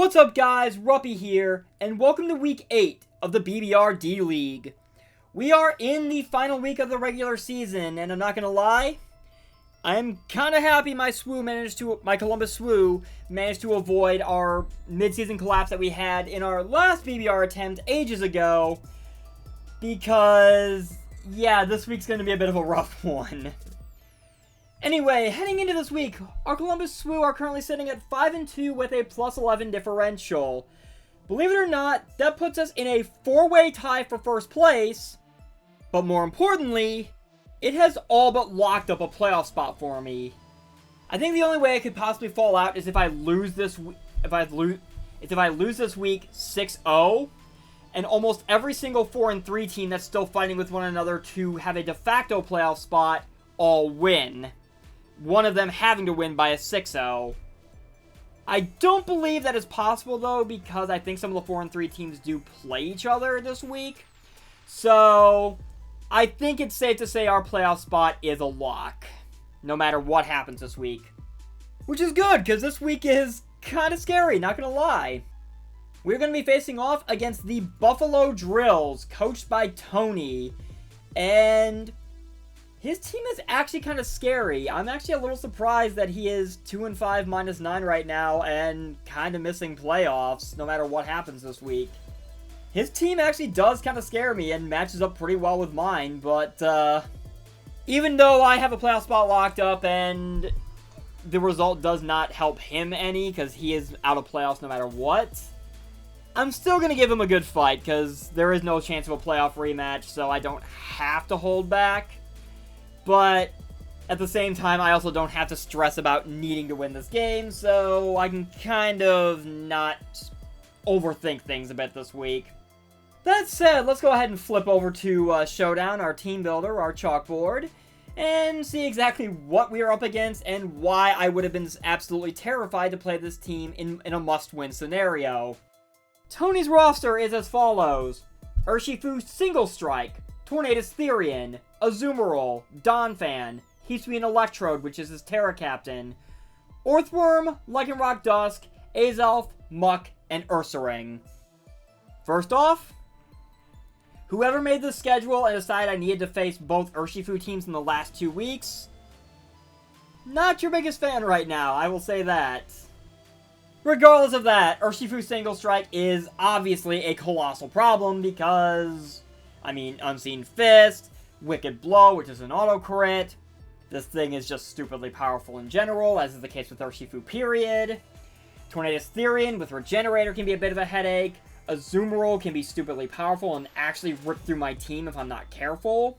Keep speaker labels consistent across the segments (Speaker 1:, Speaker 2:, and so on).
Speaker 1: What's up guys, Ruppy here, and welcome to week 8 of the BBR-D League. We are in the final week of the regular season, and I'm not gonna lie, I'm kinda happy my Columbus Swoo managed to avoid our mid-season collapse that we had in our last BBR attempt ages ago, because, yeah, this week's gonna be a bit of a rough one. Anyway, heading into this week, our Columbus Swoo are currently sitting at 5-2 with a plus 11 differential. Believe it or not, that puts us in a 4-way tie for first place, but more importantly, it has all but locked up a playoff spot for me. I think the only way I could possibly fall out is if I lose this week 6-0, and almost every single 4-3 team that's still fighting with one another to have a de facto playoff spot all win. One of them having to win by a 6-0. I don't believe that is possible, though, because I think some of the 4-3 teams do play each other this week. So, I think it's safe to say our playoff spot is a lock, no matter what happens this week. Which is good, because this week is kind of scary, not gonna lie. We're going to be facing off against the Buffalo Drills, coached by Tony. And his team is actually kind of scary. I'm actually a little surprised that he is 2-5 -9 right now and kind of missing playoffs no matter what happens this week. His team actually does kind of scare me and matches up pretty well with mine, but even though I have a playoff spot locked up and the result does not help him any because he is out of playoffs no matter what, I'm still going to give him a good fight because there is no chance of a playoff rematch, so I don't have to hold back. But at the same time, I also don't have to stress about needing to win this game, so I can kind of not overthink things a bit this week. That said, let's go ahead and flip over to Showdown, our team builder, our chalkboard, and see exactly what we are up against and why I would have been absolutely terrified to play this team in a must-win scenario. Tony's roster is as follows: Urshifu-Single-Strike, Tornadus-Therian, Azumarill, Donphan, Heat-Electrode, which is his Terra Captain, Orthworm, Lycanroc Dusk, Azelf, Muck, and Ursaring. First off, whoever made this schedule and decided I needed to face both Urshifu teams in the last 2 weeks, not your biggest fan right now, I will say that. Regardless of that, Urshifu-Single-Strike is obviously a colossal problem because, I mean, Unseen Fist, Wicked Blow, which is an auto-crit. This thing is just stupidly powerful in general, as is the case with Urshifu, period. Tornadus-Therian with Regenerator can be a bit of a headache. Azumarill can be stupidly powerful and actually rip through my team if I'm not careful.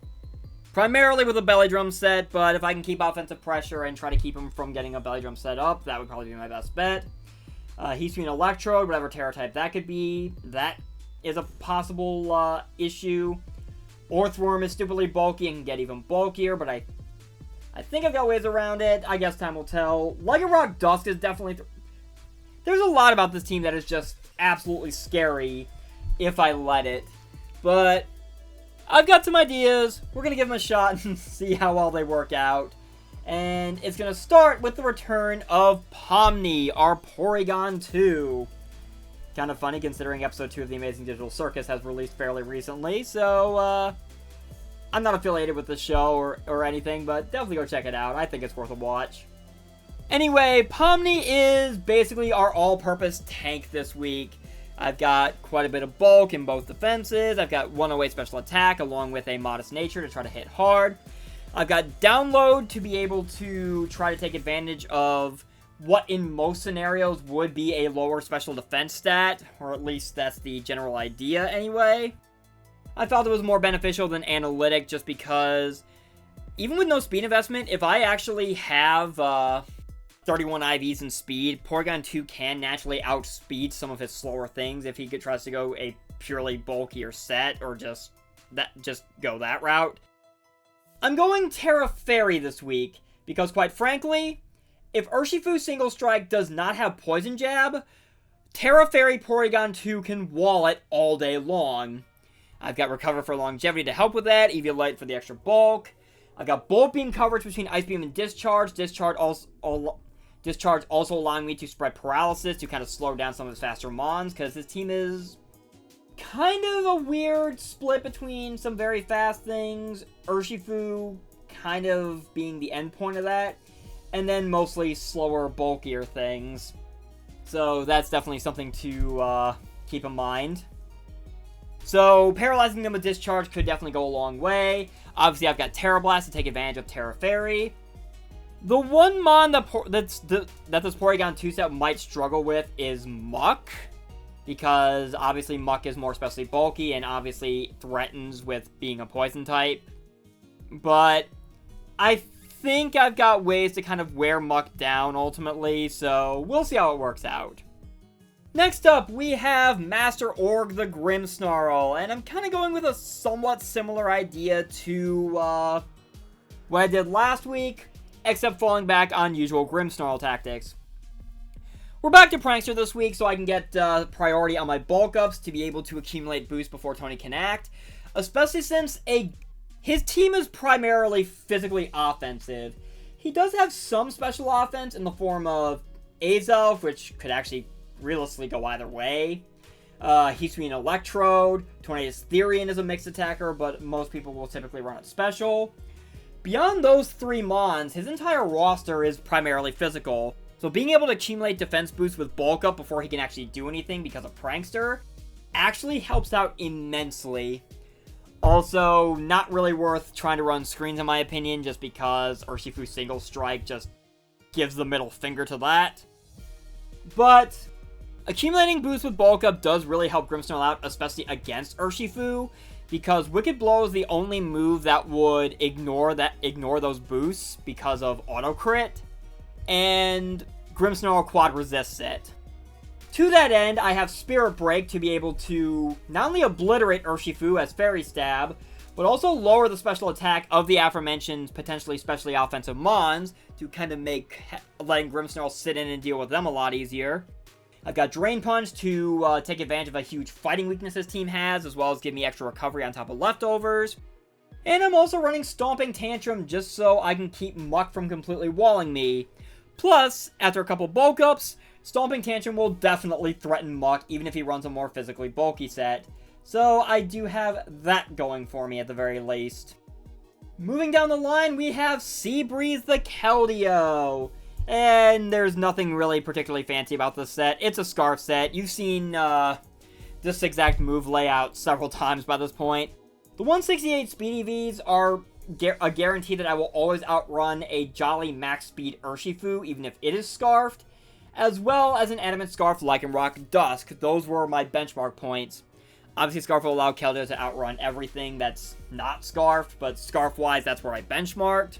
Speaker 1: Primarily with a Belly Drum set, but if I can keep offensive pressure and try to keep him from getting a Belly Drum set up, that would probably be my best bet. Heat-Electrode, whatever Terra type that could be, that is a possible issue. Orthworm is stupidly bulky and can get even bulkier, but I think I've got ways around it. I guess time will tell. Lycanroc Dusk is definitely... There's a lot about this team that is just absolutely scary if I let it. But I've got some ideas. We're going to give them a shot and see how well they work out. And it's going to start with the return of Pomni, our Porygon 2. Kind of funny considering episode 2 of the Amazing Digital Circus has released fairly recently, so I'm not affiliated with the show or anything, but definitely go check it out. I think it's worth a watch. Anyway, Pomni is basically our all-purpose tank this week. I've got quite a bit of bulk in both defenses. I've got 108 special attack along with a modest nature to try to hit hard. I've got download to be able to try to take advantage of what in most scenarios would be a lower special defense stat, or at least that's the general idea anyway. I felt it was more beneficial than analytic just because even with no speed investment, if I actually have 31 IVs in speed, Porygon 2 can naturally outspeed some of his slower things if he tries to go a purely bulkier set or just go that route. I'm going Terra Fairy this week because quite frankly, if Urshifu-Single-Strike does not have Poison Jab, Terra Fairy Porygon 2 can wall it all day long. I've got Recover for Longevity to help with that, Eviolite for the extra bulk. I've got Bolt Beam coverage between Ice Beam and Discharge. Discharge also allowing me to spread paralysis to kind of slow down some of his faster mons, because his team is kind of a weird split between some very fast things, Urshifu kind of being the end point of that, and then mostly slower, bulkier things. So that's definitely something to keep in mind. So paralyzing them with Discharge could definitely go a long way. Obviously, I've got Terra Blast to take advantage of Terra Fairy. The one mon that this Porygon 2 set might struggle with is Muck, because obviously Muck is more especially bulky and obviously threatens with being a poison type. But I think I've got ways to kind of wear Muck down ultimately, so we'll see how it works out. Next up, we have Master Org the Grimmsnarl, and I'm kind of going with a somewhat similar idea to what I did last week, except falling back on usual Grimmsnarl tactics. We're back to Prankster this week, so I can get priority on my bulk ups to be able to accumulate boost before Tony can act, especially since his team is primarily physically offensive. He does have some special offense in the form of Azelf, which could actually realistically go either way. Heat-Swing Electrode, Tornadus-Therian is a mixed attacker, but most people will typically run it special. Beyond those three mons, his entire roster is primarily physical, so being able to accumulate defense boosts with bulk up before he can actually do anything because of Prankster actually helps out immensely. Also, not really worth trying to run screens in my opinion, just because Urshifu-Single-Strike just gives the middle finger to that. But accumulating boosts with bulk up does really help Grimmsnarl out, especially against Urshifu, because Wicked Blow is the only move that would ignore those boosts because of auto crit, and Grimmsnarl quad resists it. To that end, I have Spirit Break to be able to not only obliterate Urshifu as Fairy Stab, but also lower the special attack of the aforementioned potentially specially offensive mons to kind of make letting Grimmsnarl sit in and deal with them a lot easier. I've got Drain Punch to take advantage of a huge fighting weakness this team has, as well as give me extra recovery on top of leftovers. And I'm also running Stomping Tantrum just so I can keep Muck from completely walling me. Plus, after a couple bulk ups, Stomping Tantrum will definitely threaten Muck even if he runs a more physically bulky set. So I do have that going for me at the very least. Moving down the line, we have Seabreeze the Keldeo. And there's nothing really particularly fancy about this set. It's a Scarf set. You've seen this exact move layout several times by this point. The 168 Speed EVs are a guarantee that I will always outrun a Jolly Max Speed Urshifu, even if it is Scarfed, as well as an Adamant Scarf Lycanroc Dusk. Those were my benchmark points. Obviously, Scarf will allow Keldeo to outrun everything that's not Scarfed, but Scarf-wise, that's where I benchmarked.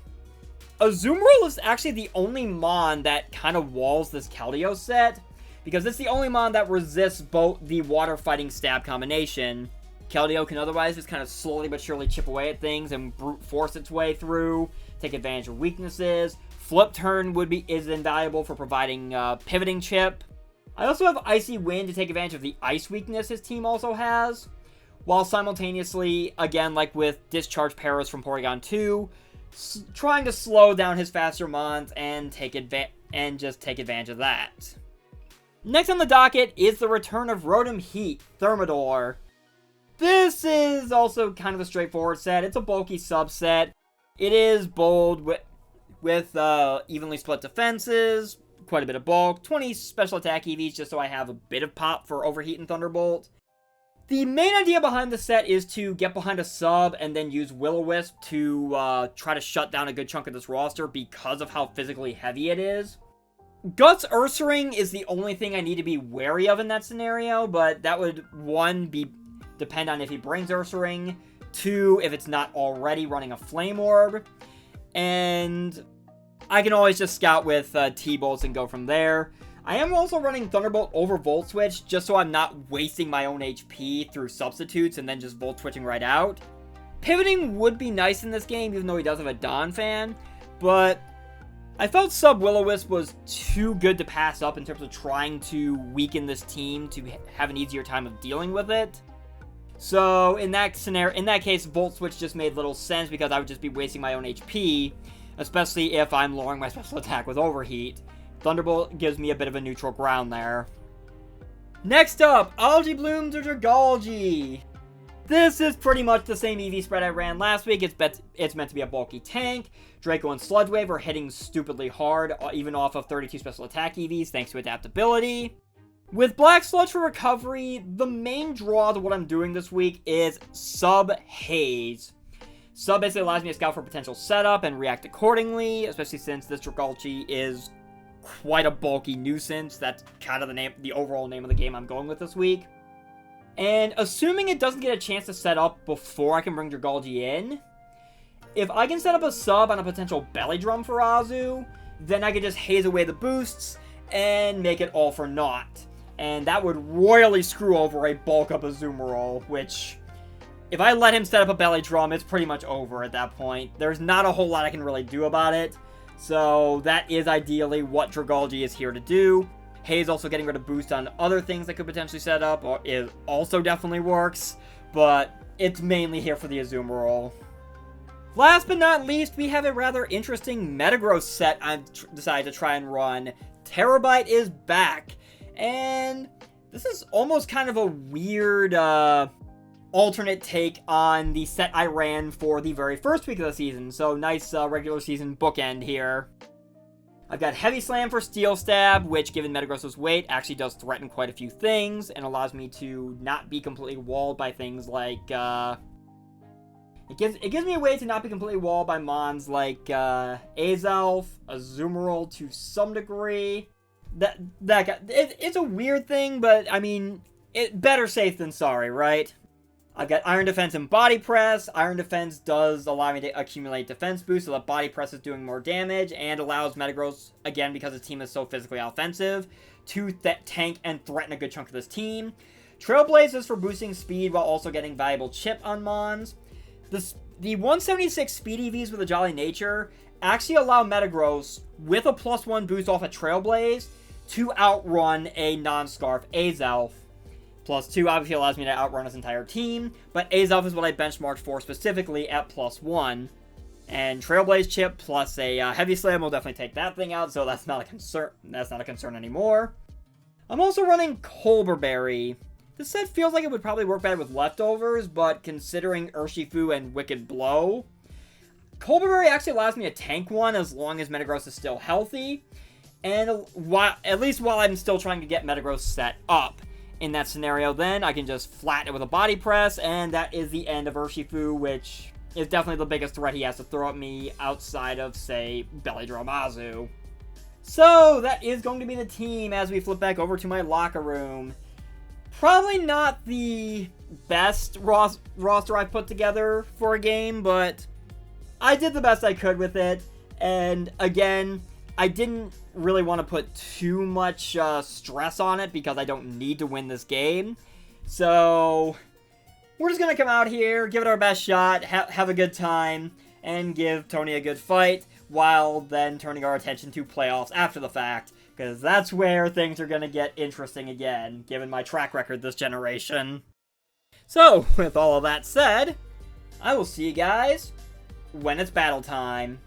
Speaker 1: Azumarill is actually the only mon that kind of walls this Keldeo set, because it's the only mon that resists both the water fighting stab combination. Keldeo can otherwise just kind of slowly but surely chip away at things and brute force its way through, take advantage of weaknesses. Flip Turn is invaluable for providing pivoting chip. I also have Icy Wind to take advantage of the ice weakness his team also has, while simultaneously, again like with Discharge Paras from Porygon 2, trying to slow down his faster mons and just take advantage of that. Next on the docket is the return of Rotom-Heat, Thermidor. This is also kind of a straightforward set. It's a bulky subset. It is bold with evenly split defenses, quite a bit of bulk, 20 special attack EVs just so I have a bit of pop for Overheat and Thunderbolt. The main idea behind the set is to get behind a sub and then use Will-O-Wisp to try to shut down a good chunk of this roster because of how physically heavy it is. Guts Ursaring is the only thing I need to be wary of in that scenario, but that would, one, depend on if he brings Ursaring, two, if it's not already running a Flame Orb, and I can always just scout with T-Bolts and go from there. I am also running Thunderbolt over Volt Switch, just so I'm not wasting my own HP through substitutes and then just Volt Switching right out. Pivoting would be nice in this game, even though he does have a Donphan, but I felt Sub Will-O-Wisp was too good to pass up in terms of trying to weaken this team to have an easier time of dealing with it. So in that case, Volt Switch just made little sense because I would just be wasting my own HP, especially if I'm lowering my special attack with Overheat. Thunderbolt gives me a bit of a neutral ground there. Next up, Algae Blooms or Dragalge. This is pretty much the same EV spread I ran last week. It's meant to be a bulky tank. Draco and Sludge Wave are hitting stupidly hard, even off of 32 special attack EVs, thanks to adaptability. With Black Sludge for recovery, the main draw to what I'm doing this week is Sub Haze. Sub basically allows me to scout for potential setup and react accordingly, especially since this Dragalge is quite a bulky nuisance. That's kind of the overall name of the game I'm going with this week. And assuming it doesn't get a chance to set up before I can bring Dragalge in, if I can set up a sub on a potential belly drum for Azu, then I can just haze away the boosts and make it all for naught. And that would royally screw over a bulk up Azumarill, which, if I let him set up a belly drum, it's pretty much over at that point. There's not a whole lot I can really do about it. So that is ideally what Dragalge is here to do. Haze also getting rid of boost on other things that could potentially set up, or it also definitely works, but it's mainly here for the Azumarill. Last but not least, we have a rather interesting Metagross set I've decided to try and run. Terabyte is back, and this is almost kind of a weird alternate take on the set I ran for the very first week of the season, so nice regular season bookend here. I've got Heavy Slam for Steel Stab, which, given Metagross's weight, actually does threaten quite a few things, and allows me to not be completely walled by things like, It gives me a way to not be completely walled by mons like, Azelf, Azumarill to some degree. It's a weird thing, but, I mean, better safe than sorry, right? I've got Iron Defense and Body Press. Iron Defense does allow me to accumulate defense boost, so that Body Press is doing more damage, and allows Metagross, again, because his team is so physically offensive, to tank and threaten a good chunk of this team. Trailblaze is for boosting speed while also getting valuable chip on mons. The 176 speed EVs with a Jolly Nature actually allow Metagross, with a +1 boost off a Trailblaze, to outrun a non-Scarf Azelf. +2 obviously allows me to outrun his entire team, but Azelf is what I benchmarked for specifically at +1. And Trailblaze chip plus a Heavy Slam will definitely take that thing out, so that's not a concern. That's not a concern anymore. I'm also running Colberberry. This set feels like it would probably work better with leftovers, but considering Urshifu and Wicked Blow, Colberberry actually allows me to tank one as long as Metagross is still healthy, and at least while I'm still trying to get Metagross set up. In that scenario, then, I can just flatten it with a Body Press, and that is the end of Urshifu, which is definitely the biggest threat he has to throw at me outside of, say, Belly Drum Azu. So, that is going to be the team as we flip back over to my locker room. Probably not the best roster I've put together for a game, but I did the best I could with it, and again, I didn't really want to put too much stress on it because I don't need to win this game. So, we're just going to come out here, give it our best shot, have a good time, and give Tony a good fight, while then turning our attention to playoffs after the fact, because that's where things are going to get interesting again, given my track record this generation. So, with all of that said, I will see you guys when it's battle time.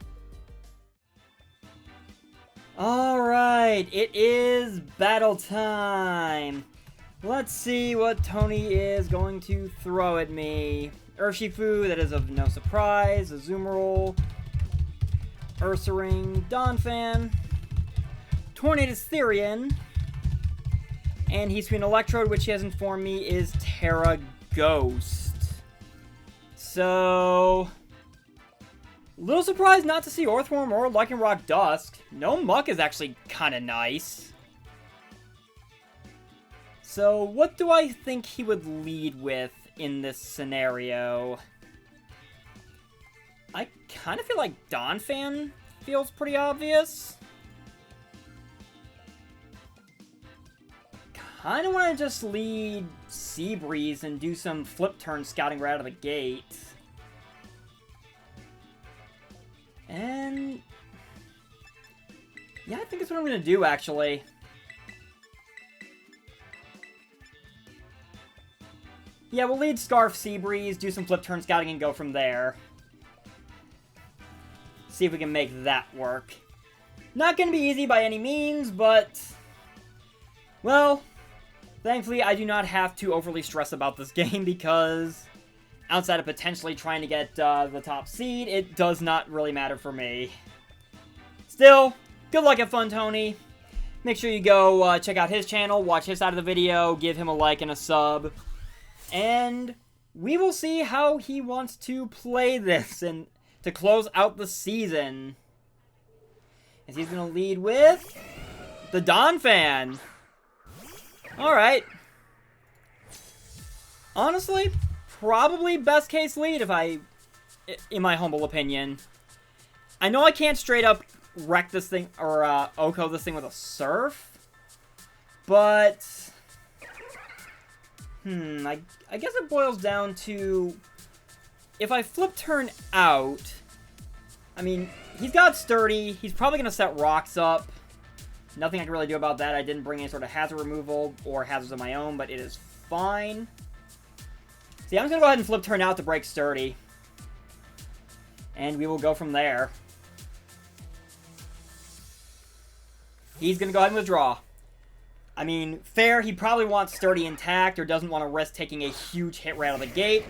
Speaker 1: Alright, it is battle time. Let's see what Tony is going to throw at me. Urshifu, that is of no surprise. Azumarill, Ursaring, Donphan, Tornadus-Therian, and he's been Electrode, which he has informed me is Terra Ghost. So, little surprised not to see Orthworm or Lycanroc Dusk. No Muck is actually kind of nice. So, what do I think he would lead with in this scenario? I kind of feel like Donphan feels pretty obvious. Kind of want to just lead Seabreeze and do some flip turn scouting right out of the gate. And yeah, I think that's what I'm going to do, actually. Yeah, we'll lead Scarf Seabreeze, do some flip turn scouting, and go from there. See if we can make that work. Not going to be easy by any means, but, well, thankfully I do not have to overly stress about this game because outside of potentially trying to get the top seed, it does not really matter for me. Still, good luck, have fun, Tony. Make sure you go check out his channel, watch his side of the video, give him a like and a sub, and we will see how he wants to play this and to close out the season. As he's going to lead with the Donphan. Alright. Honestly, probably best case lead in my humble opinion. I know I can't straight up wreck this thing, or Oko this thing with a Surf, but I guess it boils down to, if I flip turn out, I mean, he's got Sturdy, he's probably going to set rocks up. Nothing I can really do about that. I didn't bring any sort of hazard removal or hazards of my own, but it is fine. See, I'm just going to go ahead and flip turn out to break Sturdy, and we will go from there. He's going to go ahead and withdraw. I mean, fair, he probably wants Sturdy intact or doesn't want to risk taking a huge hit right out of the gate.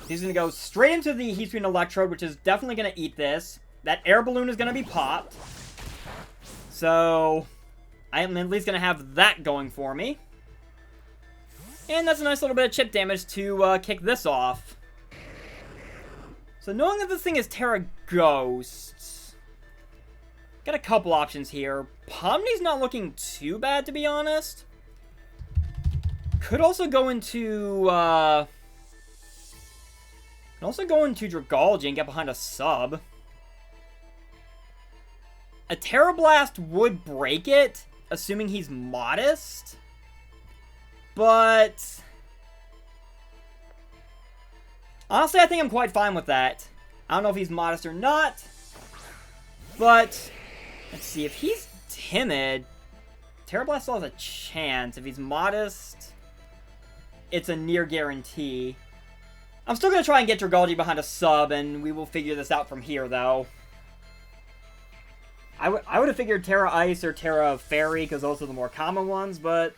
Speaker 1: He's going to go straight into the Heat Screen Electrode, which is definitely going to eat this. That air balloon is going to be popped. So, I am at least going to have that going for me. And that's a nice little bit of chip damage to kick this off. So, knowing that this thing is Terra Ghost, got a couple options here. Pomni's not looking too bad, to be honest. Could also go into Dragalge and get behind a sub. A Terra Blast would break it, assuming he's modest. But honestly, I think I'm quite fine with that. I don't know if he's modest or not, but let's see. If he's timid, Terra Blast still has a chance. If he's modest, it's a near guarantee. I'm still going to try and get Dragalge behind a sub, and we will figure this out from here, though. I would have figured Terra Ice or Terra Fairy, because those are the more common ones, but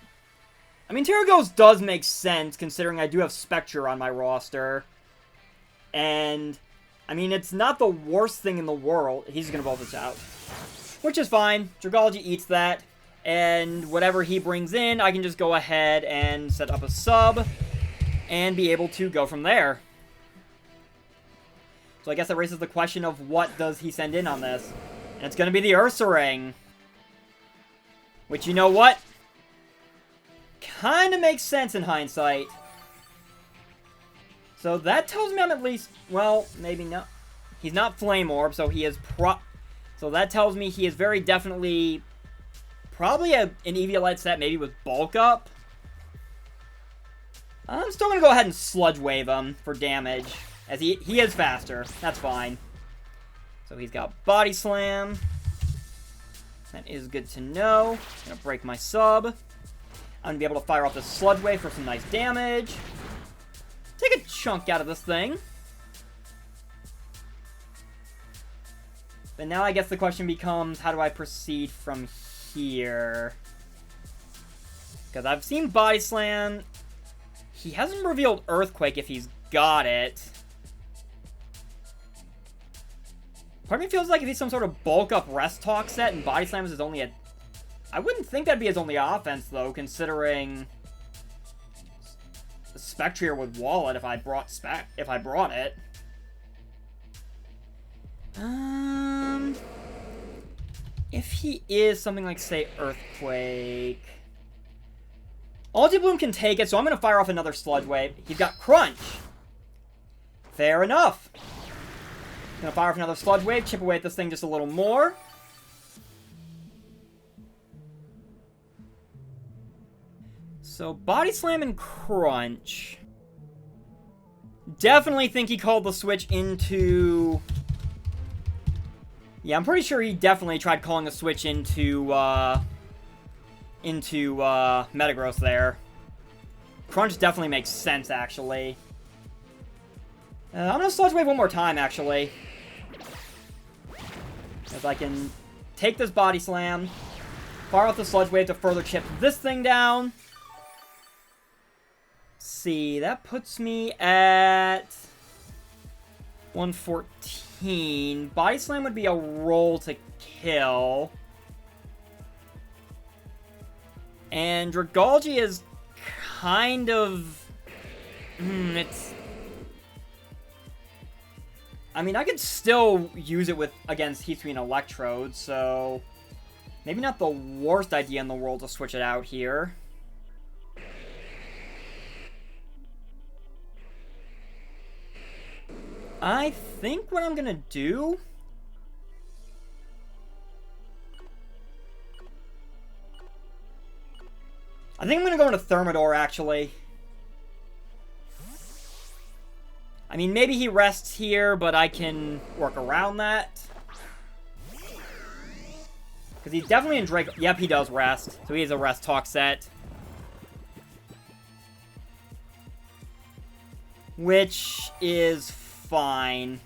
Speaker 1: I mean, Terra Ghost does make sense, considering I do have Spectre on my roster. And, I mean, it's not the worst thing in the world. He's going to evolve this out, which is fine. Dragalge eats that, and whatever he brings in, I can just go ahead and set up a sub and be able to go from there. So I guess that raises the question of what does he send in on this? And it's going to be the Ursaring. Which, you know what? Kind of makes sense in hindsight. So that tells me I'm at least, well, maybe not. He's not Flame Orb, so he is so that tells me he is very definitely probably an Eviolite set, maybe with Bulk Up. I'm still going to go ahead and Sludge Wave him for damage, as he is faster. That's fine. So he's got Body Slam. That is good to know. Gonna break my sub. I'm gonna be able to fire off the Sludge Wave for some nice damage. Take a chunk out of this thing. But now I guess the question becomes, how do I proceed from here? Because I've seen Body Slam. He hasn't revealed Earthquake if he's got it. Part of me feels like if he's some sort of bulk up Rest Talk set and Body Slam is his only I wouldn't think that'd be his only offense, though, considering the Spectrier would wall it if I brought it. If he is something like, say, Earthquake, Ulti Bloom can take it, so I'm going to fire off another Sludge Wave. He's got Crunch. Fair enough. Gonna fire off another Sludge Wave, chip away at this thing just a little more. So, Body Slam and Crunch. Definitely think he called the switch into... Yeah, I'm pretty sure he definitely tried calling the switch into Metagross there. Crunch definitely makes sense, actually. I'm gonna Sludge Wave one more time, actually. If I can take this Body Slam, fire off the Sludge Wave to further chip this thing down. Let's see, that puts me at 114. Body Slam would be a roll to kill. And Dragalge is kind of... it's... I mean, I could still use it against Heat Screen Electrode, so... maybe not the worst idea in the world to switch it out here. I think what I'm gonna do... I think I'm gonna go into Thermidor, actually. I mean, maybe he rests here, but I can work around that. Because he's definitely in Drake... Yep, he does rest. So he has a rest talk set. Which is fine.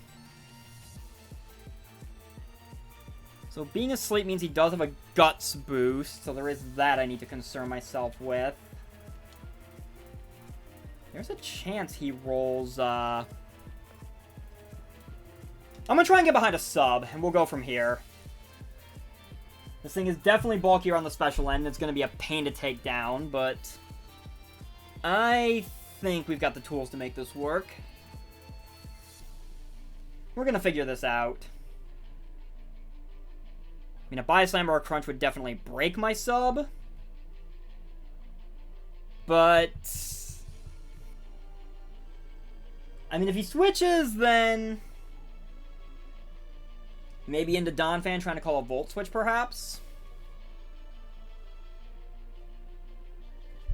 Speaker 1: So being asleep means he does have a Guts boost. So there is that I need to concern myself with. There's a chance he rolls, I'm gonna try and get behind a sub, and we'll go from here. This thing is definitely bulkier on the special end. It's gonna be a pain to take down, but... I think we've got the tools to make this work. We're gonna figure this out. I mean, a Body Slam or a Crunch would definitely break my sub. But... I mean, if he switches, then... maybe into Donphan trying to call a Volt Switch, perhaps?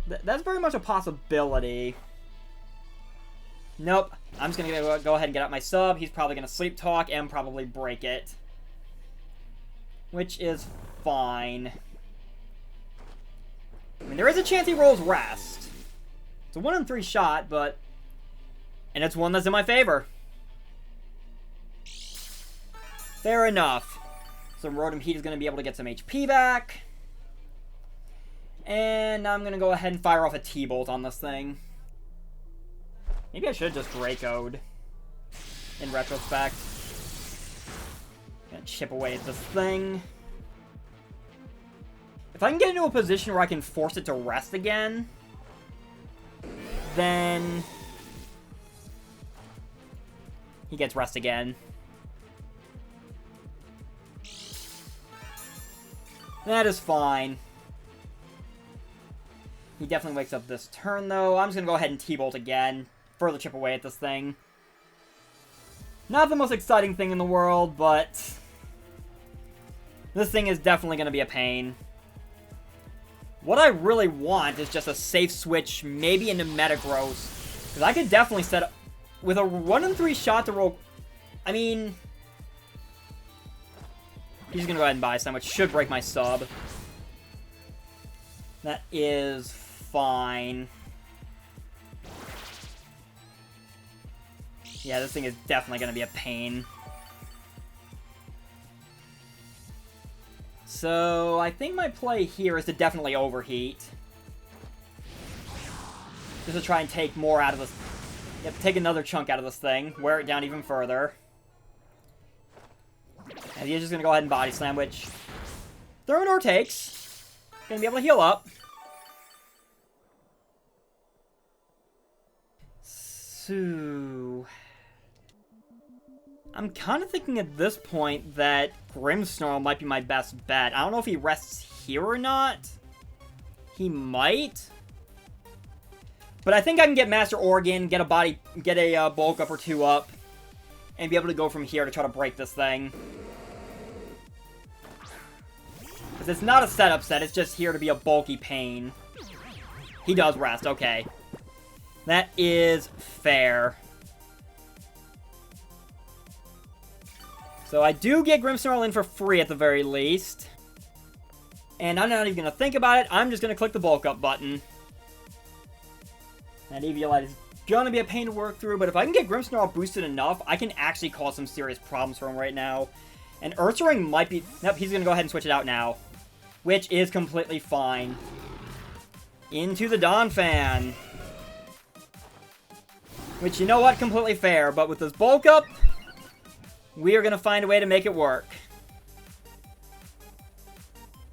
Speaker 1: That's very much a possibility. Nope. I'm just going to go ahead and get out my sub. He's probably going to Sleep Talk and probably break it. Which is fine. I mean, there is a chance he rolls Rest. It's a 1 in 3 shot, but... and it's one that's in my favor. Fair enough. So Rotom-Heat is going to be able to get some HP back. And I'm going to go ahead and fire off a T-Bolt on this thing. Maybe I should have just Draco'd. In retrospect. Gonna chip away at this thing. If I can get into a position where I can force it to rest again, then he gets rest again. That is fine. He definitely wakes up this turn, though. I'm just going to go ahead and T-Bolt again. Further chip away at this thing. Not the most exciting thing in the world, but... this thing is definitely going to be a pain. What I really want is just a safe switch, maybe into Metagross. Because I could definitely set up... with a 1 in 3 shot to roll... I mean... he's going to go ahead and buy some, which should break my sub. That is fine. Yeah, this thing is definitely going to be a pain. So, I think my play here is to definitely overheat. Just to try and take more out of this... yep, take another chunk out of this thing. Wear it down even further. And he's just going to go ahead and Body Slam, which... Thermidor takes. Going to be able to heal up. So... I'm kind of thinking at this point that Grimmsnarl might be my best bet. I don't know if he rests here or not. He might. But I think I can get Master Organ, get a Bulk Up or 2 up, and be able to go from here to try to break this thing. Because it's not a setup set, it's just here to be a bulky pain. He does rest, okay. That is fair. So I do get Grimmsnarl in for free at the very least. And I'm not even going to think about it. I'm just going to click the bulk up button. That Eviolite is going to be a pain to work through. But if I can get Grimmsnarl boosted enough, I can actually cause some serious problems for him right now. And Ursaring might be... Nope, he's going to go ahead and switch it out now. Which is completely fine. Into the Donphan. Which, you know what? Completely fair. But with this bulk up, we are going to find a way to make it work.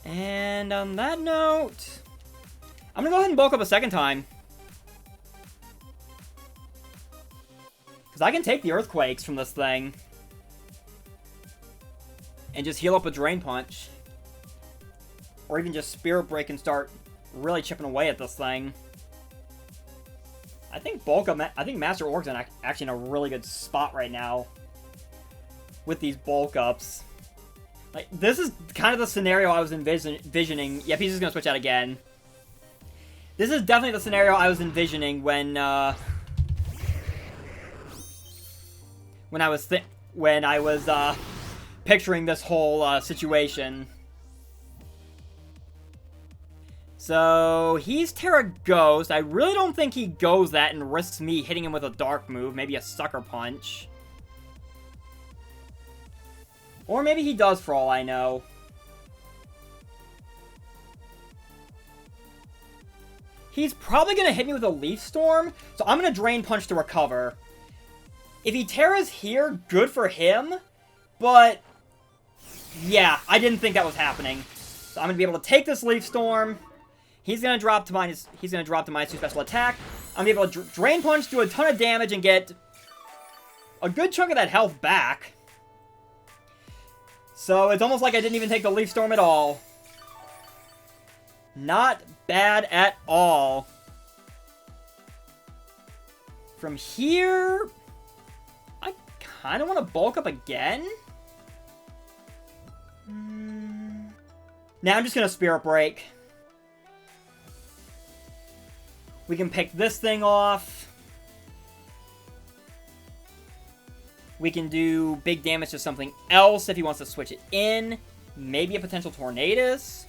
Speaker 1: And on that note, I'm going to go ahead and bulk up a second time. Because I can take the Earthquakes from this thing. And just heal up with Drain Punch. Or even just Spirit Break and start really chipping away at this thing. I think Master Orc's actually in a really good spot right now. With these bulk ups. Like, this is kind of the scenario I was envisioning. Yep, he's just going to switch out again. This is definitely the scenario I was envisioning when I was picturing this whole situation. So, he's Terra Ghost. I really don't think he goes that and risks me hitting him with a Dark move. Maybe a Sucker Punch. Or maybe he does, for all I know. He's probably going to hit me with a Leaf Storm, so I'm going to Drain Punch to recover. If he Terras here, good for him, but yeah, I didn't think that was happening. So I'm going to be able to take this Leaf Storm. He's going to drop to minus 2 special attack. I'm going to be able to Drain Punch, do a ton of damage, and get a good chunk of that health back. So it's almost like I didn't even take the Leaf Storm at all. Not bad at all. From here, I kind of want to bulk up again. Now I'm just going to Spirit Break. We can pick this thing off. We can do big damage to something else if he wants to switch it in. Maybe a potential Tornadus.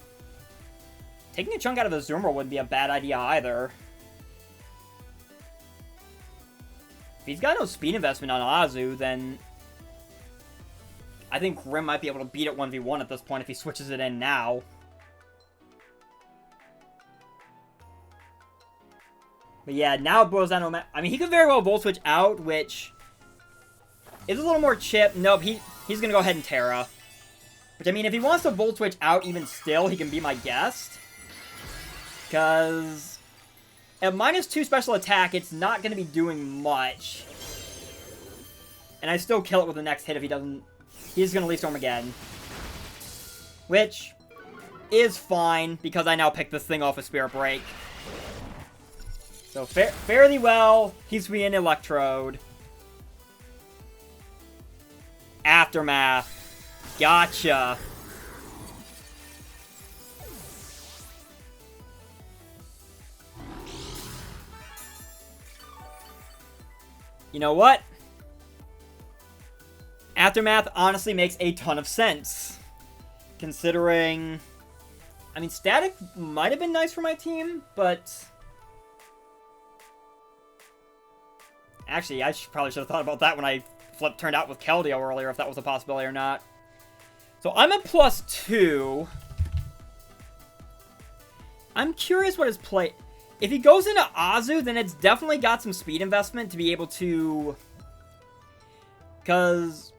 Speaker 1: Taking a chunk out of the Azumarill wouldn't be a bad idea either. If he's got no speed investment on Azu, then I think Grim might be able to beat it 1v1 at this point if he switches it in now. But yeah, now it boils down to... I mean, he could very well Volt Switch out, which is a little more chip. Nope, he's going to go ahead and Terra. Which, I mean, if he wants to Volt Switch out even still, he can be my guest. Because at minus 2 special attack, it's not going to be doing much. And I still kill it with the next hit if he doesn't... He's going to Leaf Storm again. Which is fine, because I now pick this thing off with Spirit Break. So, fairly well, he's being Electrode. Aftermath. Gotcha. You know what? Aftermath honestly makes a ton of sense. Considering... I mean, Static might have been nice for my team, but... Actually, I probably should have thought about that when I turned out with Keldeo earlier, if that was a possibility or not. So I'm at +2. I'm curious what his play... If he goes into Azu, then it's definitely got some speed investment to be able to... Because...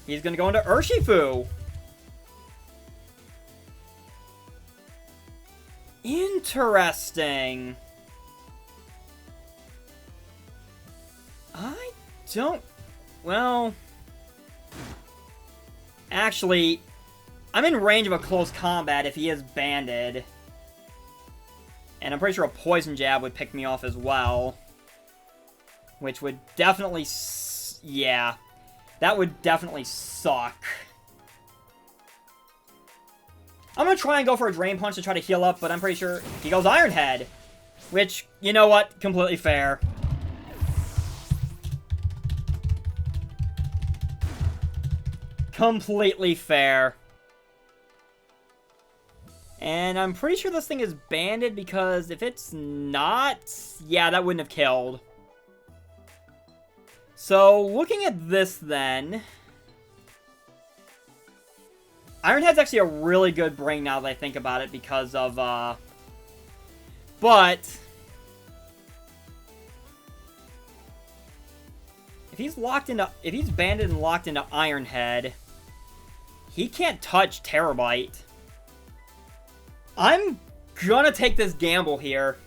Speaker 1: he's going to go into Urshifu. Interesting. I don't... Well... Actually, I'm in range of a close combat if he is banded. And I'm pretty sure a Poison Jab would pick me off as well. Which would definitely... Yeah. That would definitely suck. I'm going to try and go for a Drain Punch to try to heal up, but I'm pretty sure he goes Iron Head. Which, you know what? Completely fair. Completely fair. And I'm pretty sure this thing is banded because if it's not... Yeah, that wouldn't have killed. So, looking at this then... Ironhead's actually a really good bring now that I think about it because of, But... If he's banded and locked into Ironhead, he can't touch Terabyte. I'm gonna take this gamble here.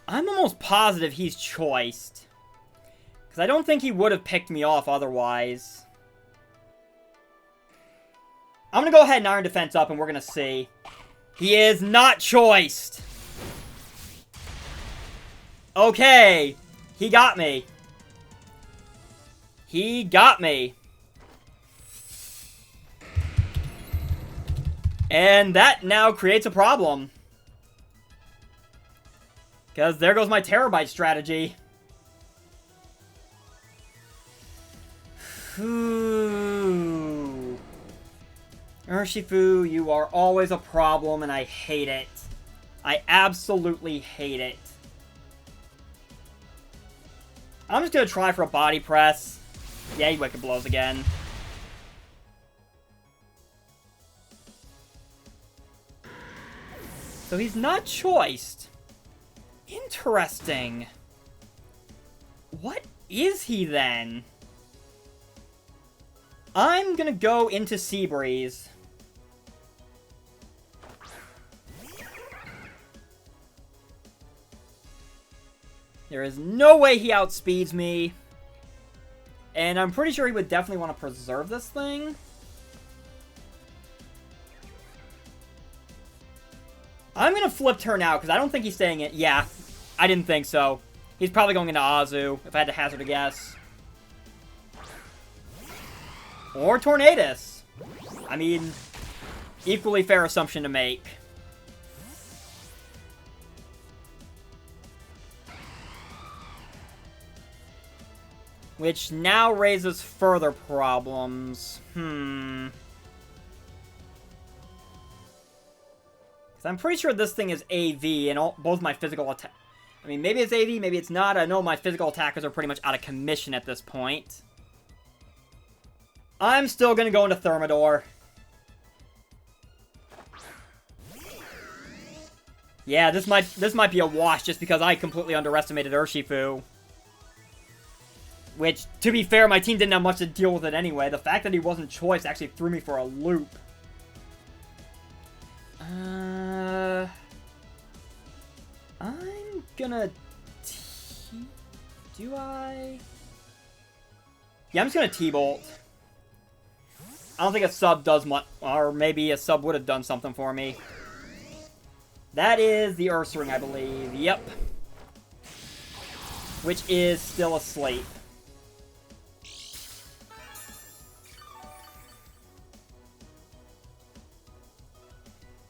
Speaker 1: I'm almost positive he's choiced. Because I don't think he would have picked me off otherwise. I'm going to go ahead and Iron Defense up and we're going to see. He is not choiced. Okay. He got me. He got me. And that now creates a problem. Because there goes my Terabyte strategy. Urshifu, you are always a problem, and I hate it. I absolutely hate it. I'm just going to try for a body press. Yeah, he Wicked Blows again. So he's not choiced. Interesting. What is he then? I'm gonna go into Seabreeze. There is no way he outspeeds me. And I'm pretty sure he would definitely want to preserve this thing. I'm going to flip turn out because I don't think he's staying in. Yeah, I didn't think so. He's probably going into Azu, if I had to hazard a guess. Or Tornadus. I mean, equally fair assumption to make. Which now raises further problems. Because I'm pretty sure this thing is AV, and both my physical attack... I mean, maybe it's AV, maybe it's not. I know my physical attackers are pretty much out of commission at this point. I'm still going to go into Thermidor. Yeah, this might be a wash just because I completely underestimated Urshifu. Which, to be fair, my team didn't have much to deal with it anyway. The fact that he wasn't choice actually threw me for a loop. I'm gonna... Do I... Yeah, I'm just gonna T-Bolt. I don't think a sub does much, or maybe a sub would have done something for me. That is the Ursaring, I believe. Yep. Which is still asleep.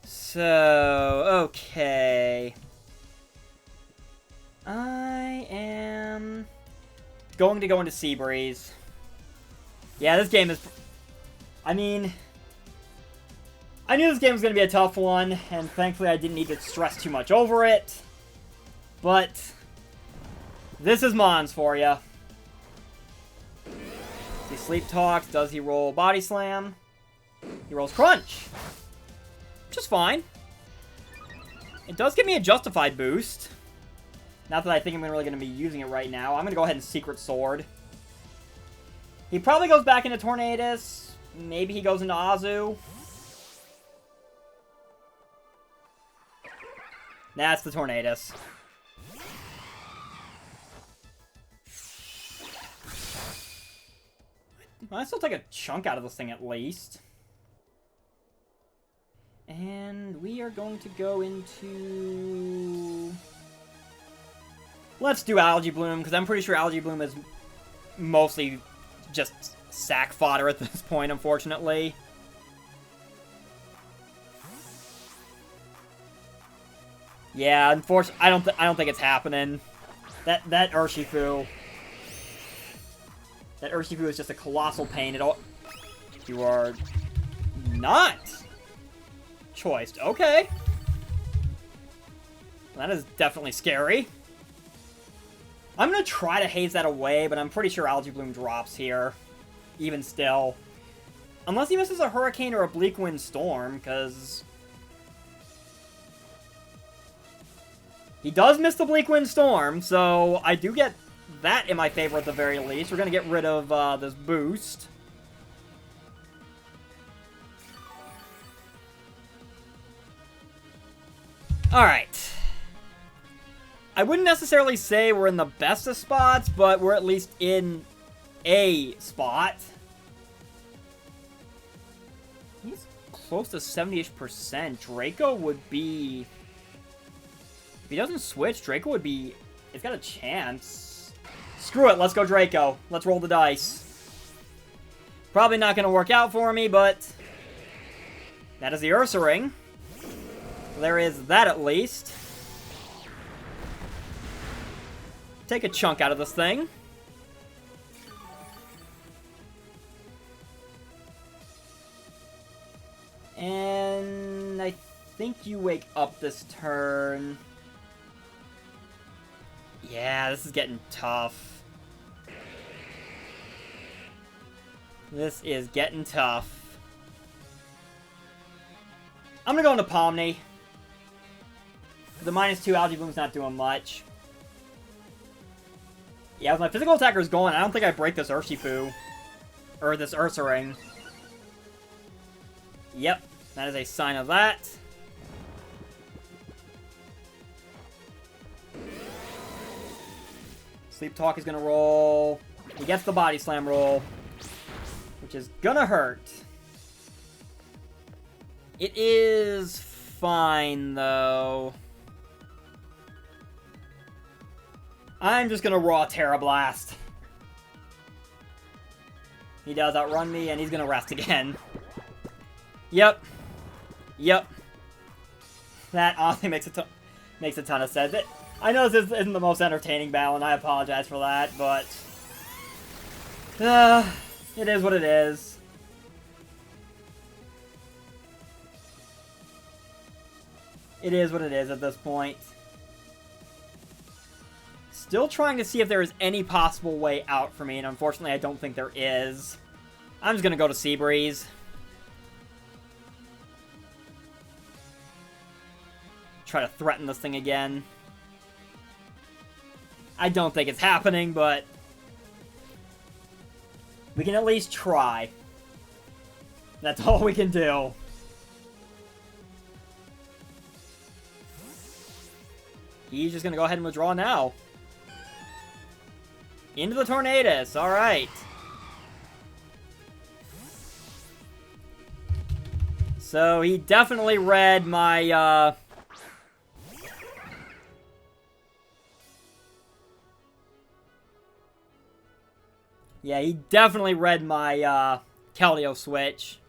Speaker 1: So, okay. I am going to go into Seabreeze. Yeah, this game is... I mean... I knew this game was going to be a tough one, and thankfully I didn't need to stress too much over it. But... this is Mons for ya. He Sleep Talks. Does he roll Body Slam? He rolls Crunch. Which is fine. It does give me a Justified boost. Not that I think I'm really going to be using it right now. I'm going to go ahead and Secret Sword. He probably goes back into Tornadus. Maybe he goes into Azu. That's the Tornadus. I still take a chunk out of this thing at least. And we are going to go into... Let's do Algae Bloom, because I'm pretty sure Algae Bloom is mostly just sack fodder at this point, unfortunately. Yeah, unfortunately, I don't think it's happening. That Urshifu. That Urshifu is just a colossal pain. You are not choiced. Okay. That is definitely scary. I'm going to try to haze that away, but I'm pretty sure Algae Bloom drops here. Even still. Unless he misses a Hurricane or a Bleak Wind Storm, because... he does miss the Bleak Wind Storm, so I do get that in my favor at the very least. We're going to get rid of this boost. Alright. I wouldn't necessarily say we're in the best of spots, but we're at least in a spot. He's close to 70-ish%. Draco would be... if he doesn't switch, Draco would be... it's got a chance. Screw it, let's go Draco. Let's roll the dice. Probably not going to work out for me, but... that is the Ursaring. There is that at least. Take a chunk out of this thing. And I think you wake up this turn. Yeah, this is getting tough. This is getting tough. I'm gonna go into Pomni. The -2 Algae Bloom's not doing much. Yeah, with my physical attackers going, I don't think I break this Urshifu. Or this Ursaring. Yep, that is a sign of that. Sleep Talk is gonna roll. He gets the Body Slam roll, which is gonna hurt. It is fine, though. I'm just gonna Raw Terra Blast. He does outrun me, and he's gonna rest again. Yep. Yep. That honestly makes a ton of sense. I know this isn't the most entertaining battle, and I apologize for that, but... it is what it is. It is what it is at this point. Still trying to see if there is any possible way out for me, and unfortunately I don't think there is. I'm just gonna go to Seabreeze. Try to threaten this thing again. I don't think it's happening, but... we can at least try. That's all we can do. He's just gonna go ahead and withdraw now. Into the Tornadus, alright. So he definitely read my, yeah, he definitely read my, Keldeo switch.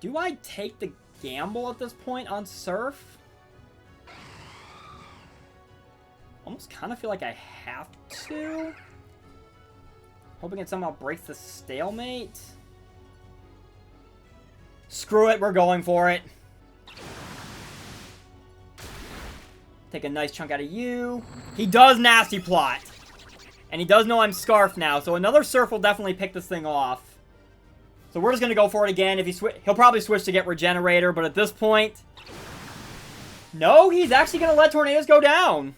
Speaker 1: Do I take the gamble at this point on Surf? Almost kind of feel like I have to. Hoping it somehow breaks the stalemate. Screw it, we're going for it. Take a nice chunk out of you. He does Nasty Plot. And he does know I'm Scarf now, so another Surf will definitely pick this thing off. So we're just going to go for it again. If he'll probably switch to get Regenerator, but at this point... no, he's actually going to let Tornadus go down.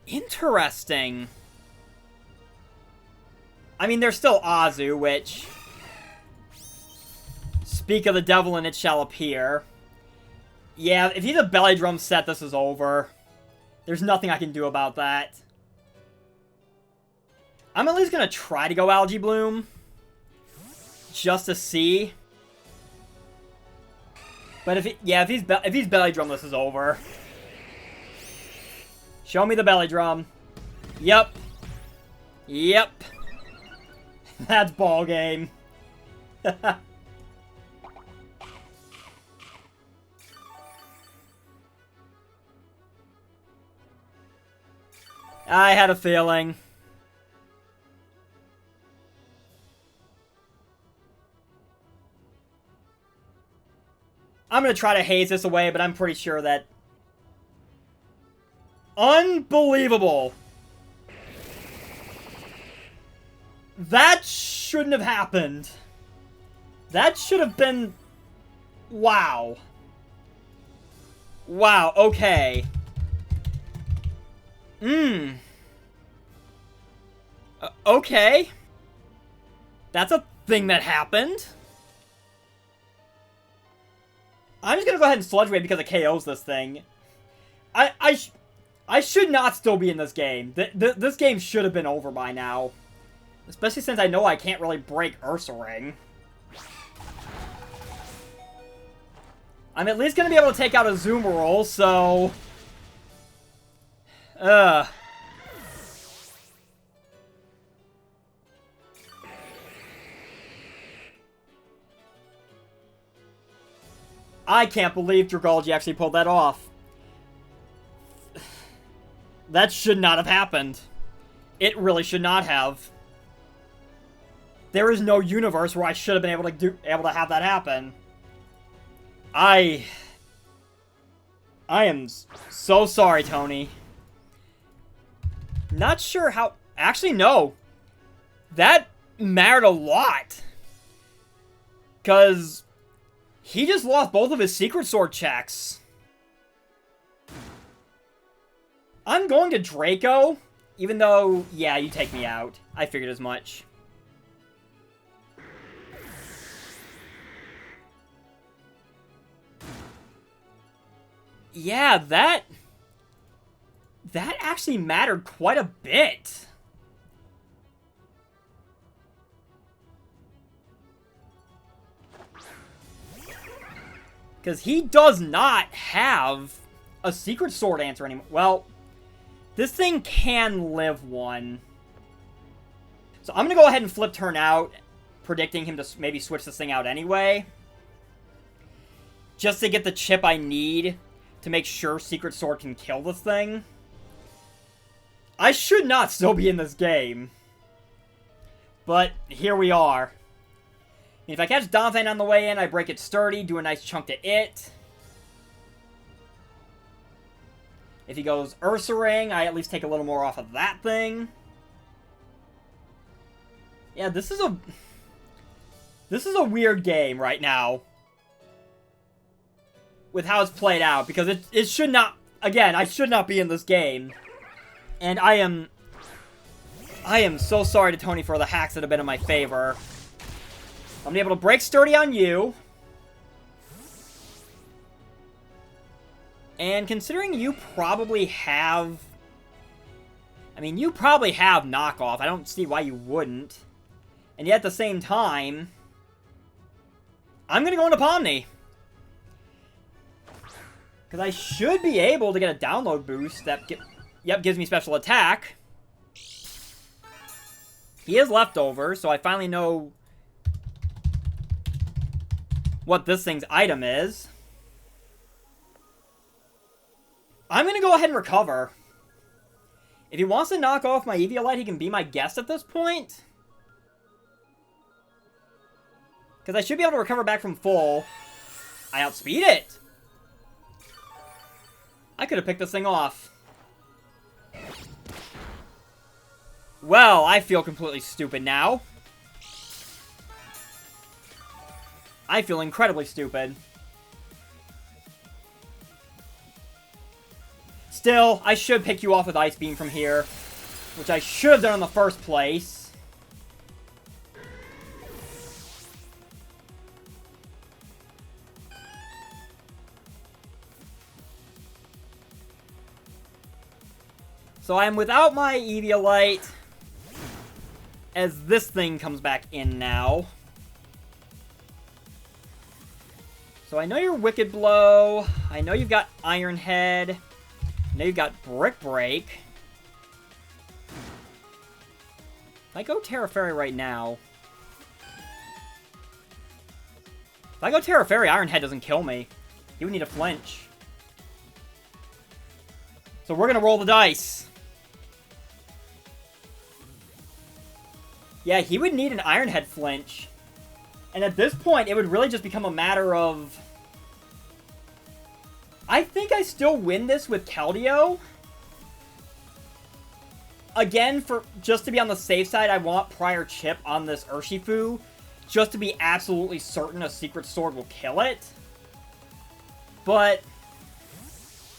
Speaker 1: Interesting. I mean, there's still Azu, which... speak of the devil and it shall appear. Yeah, if he's a Belly Drum set, this is over. There's nothing I can do about that. I'm at least gonna try to go Algae Bloom. Just to see. But if he's Belly Drum, this is over. Show me the Belly Drum. Yep. Yep. That's ball game. I had a feeling. I'm going to try to haze this away, but I'm pretty sure that... Unbelievable. That shouldn't have happened. That should have been... Wow. Wow, okay. Okay. That's a thing that happened. I'm just gonna go ahead and Sludge Wave because it KOs this thing. I should not still be in this game. This game should have been over by now. Especially since I know I can't really break Ursaring. I'm at least gonna be able to take out Azumarill, so... I can't believe Dragalge actually pulled that off. That should not have happened. It really should not have. There is no universe where I should have been able to have that happen. I am so sorry, Tony. Not sure how... Actually, no. That mattered a lot. Because he just lost both of his Secret Sword checks. I'm going to Draco, even though, yeah, you take me out. I figured as much. Yeah, that actually mattered quite a bit. Because he does not have a Secret Sword answer anymore. Well, this thing can live one. So I'm going to go ahead and flip turn out, predicting him to maybe switch this thing out anyway. Just to get the chip I need to make sure Secret Sword can kill this thing. I should not still be in this game. But here we are. If I catch Donphan on the way in, I break it sturdy, do a nice chunk to it. If he goes Ursaring, I at least take a little more off of that thing. Yeah, this is a weird game right now. With how it's played out, because it should not... Again, I should not be in this game. And I am so sorry to Tony for the hacks that have been in my favor. I'm gonna be able to break sturdy on you. And considering you probably have... I mean, you probably have knockoff. I don't see why you wouldn't. And yet at the same time... I'm gonna go into Pomni. Because I should be able to get a download boost that gives me special attack. He is leftover, so I finally know what this thing's item is. I'm going to go ahead and recover. If he wants to knock off my Eviolite, he can be my guest at this point. Because I should be able to recover back from full. I outspeed it. I could have picked this thing off. Well, I feel completely stupid now. I feel incredibly stupid. Still, I should pick you off with Ice Beam from here, which I should have done in the first place. So I'm without my Eviolite, as this thing comes back in now. So I know you're Wicked Blow, I know you've got Iron Head, I know you've got Brick Break. If I go Terra Fairy right now... If I go Terra Fairy, Iron Head doesn't kill me. He would need a flinch. So we're gonna roll the dice. Yeah, he would need an Iron Head flinch. And at this point, it would really just become a matter of... I think I still win this with Keldeo. Again, just to be on the safe side, I want prior chip on this Urshifu, just to be absolutely certain a Secret Sword will kill it. But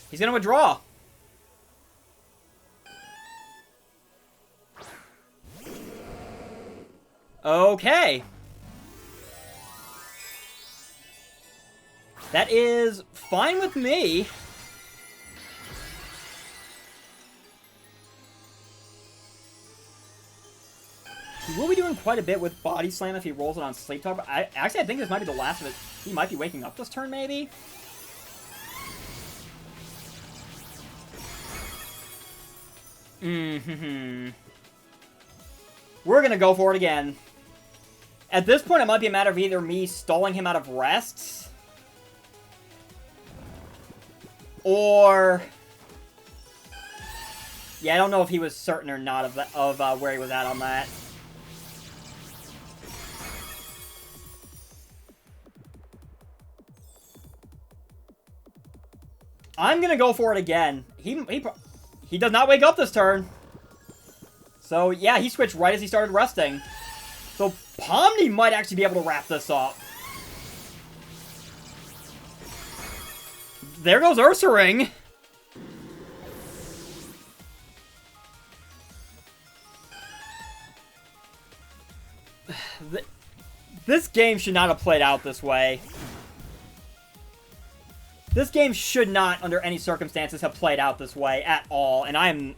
Speaker 1: he's going to withdraw. Okay. That is fine with me. He will be doing quite a bit with Body Slam if he rolls it on Sleep Talk. But I think this might be the last of it. He might be waking up this turn, maybe? Mm-hmm. We're gonna go for it again. At this point, it might be a matter of either me stalling him out of rests, or... yeah, I don't know if he was certain or not of where he was at on that. I'm gonna go for it again. He does not wake up this turn. So, yeah, he switched right as he started resting. So, Pomni might actually be able to wrap this up. There goes Ursaring. This game should not have played out this way. This game should not, under any circumstances, have played out this way at all. And I'm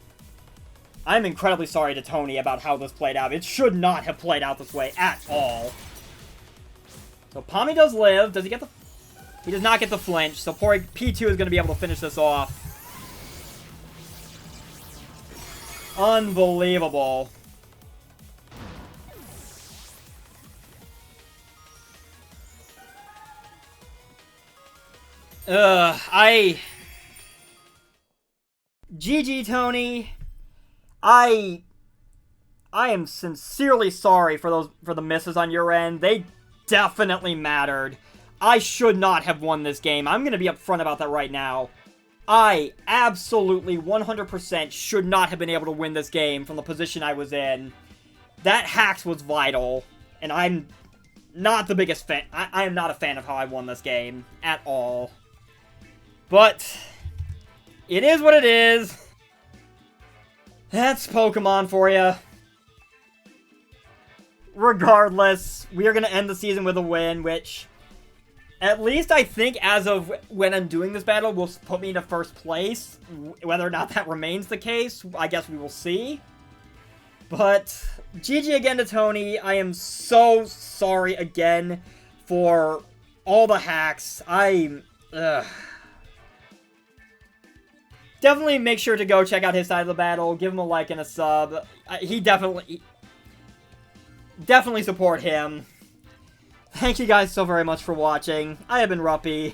Speaker 1: incredibly sorry to Tony about how this played out. It should not have played out this way at all. So Pomni does live. Does he get the... he does not get the flinch. So poor P2 is going to be able to finish this off. Unbelievable. GG, Tony. I am sincerely sorry for the misses on your end. They definitely mattered. I should not have won this game. I'm going to be upfront about that right now. I absolutely 100% should not have been able to win this game from the position I was in. That hacks was vital, and I'm not the biggest fan. I am not a fan of how I won this game at all. But it is what it is. That's Pokemon for you. Regardless, we are going to end the season with a win, which, at least I think as of when I'm doing this battle, will put me into first place. Whether or not that remains the case, I guess we will see. But, GG again to Tony. I am so sorry again for all the hacks. Definitely make sure to go check out his side of the battle. Give him a like and a sub. He definitely support him. Thank you guys so very much for watching. I have been Ruppy.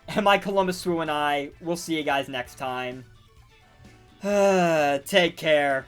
Speaker 1: And my Columbus Swoo and I will see you guys next time. Take care.